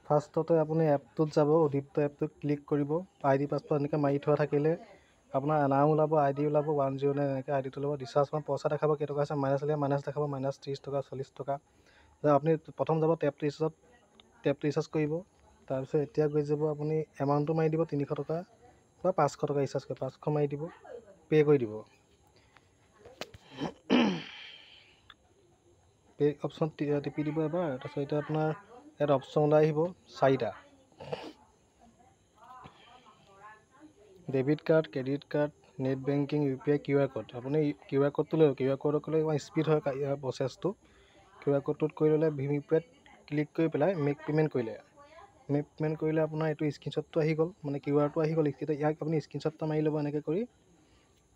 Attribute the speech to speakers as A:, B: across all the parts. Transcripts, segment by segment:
A: ফাৰ্ষ্টতে আপুনি এপটোত যাব, উদীপ্ত এপটোত ক্লিক কৰিব। ID পাছপৰ্ট এনেকৈ মাৰি থোৱা থাকিলে আপোনাৰ নাম ওলাব, ID ওলাব, 109 এনেকৈ IDটো ওলাব। ৰিচাৰ্জ পইচা দেখাব কেইটকা আছে, মাইনাছ হ'লে মাইনাছ দেখাব, -30 টকা 40 টকা। আপুনি প্ৰথম যাব টেপ ৰিচাৰ্জ কৰিব। তাৰপিছত এতিয়া গৈ যাব আপুনি এমাউণ্টটো মাৰি দিব, 300 টকা বা 500 টকা ৰিচাৰ্জ কৰিব, 500 মাৰি দিব, পে' কৰি দিব। পে' অপশ্যন টিপি দিব এবাৰ। তাৰপিছত এতিয়া আপোনাৰ ইয়াত অপশ্যন ওলাই আহিব 4টা: debit card, credit card, net banking, UPI, QR code. আপুনি QR কোডটো লৈ QR কোডত ক'লে ইমান স্পীড হয় ইয়াৰ প্ৰচেছটো। QR কোডটোত কৰি ল'লে ভিভিপেত ক্লিক কৰি পেলাই মেক পে'মেণ্ট কৰিলে আপোনাৰ এইটো স্ক্ৰীনশ্বটটো আহি গ'ল, মানে QRটো আহি গ'ল। এতিয়া ইয়াক আপুনি স্ক্ৰীনশ্বট মাৰি ল'ব এনেকৈ কৰি।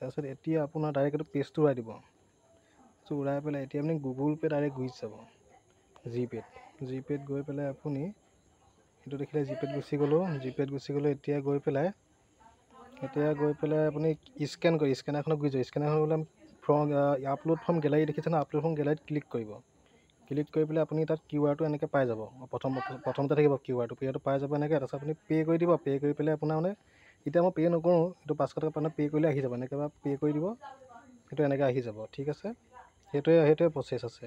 A: তাৰপিছত এতিয়া আপোনাৰ ডাইৰেক্ট এইটো পেজটো উৰাই দিব। উৰাই পেলাই এতিয়া আপুনি গুগল পে' ডাইৰেক্ট গুচি যাব। জিপে'ত গৈ পেলাই আপুনি এইটো দেখিলে জিপে'ত গুচি গ'লোঁ। এতিয়া গৈ পেলাই আপুনি স্কেনাৰখনত গুচি যাব। স্কেনাৰখন গ'লে আপলোড ফ্ৰম গেলাৰী দেখিছেনে? আপলোড ফ্ৰম গেলাৰীত ক্লিক কৰিব। ক্লিক কৰি পেলাই আপুনি তাত QRটো এনেকৈ পাই যাব। প্ৰথমতে থাকিব QRটো পাই যাব এনেকৈ। তাৰপিছত আপুনি পে' কৰি দিব। পে' কৰি পেলাই আপোনাৰ মানে এতিয়া মই পে' নকৰোঁ, এইটো 500 টকা আপোনাৰ পে' কৰিলে আহি যাব। এনেকৈ পে' কৰি দিব, সেইটো এনেকৈ আহি যাব। ঠিক আছে, সেইটোৱে প্ৰচেছ আছে।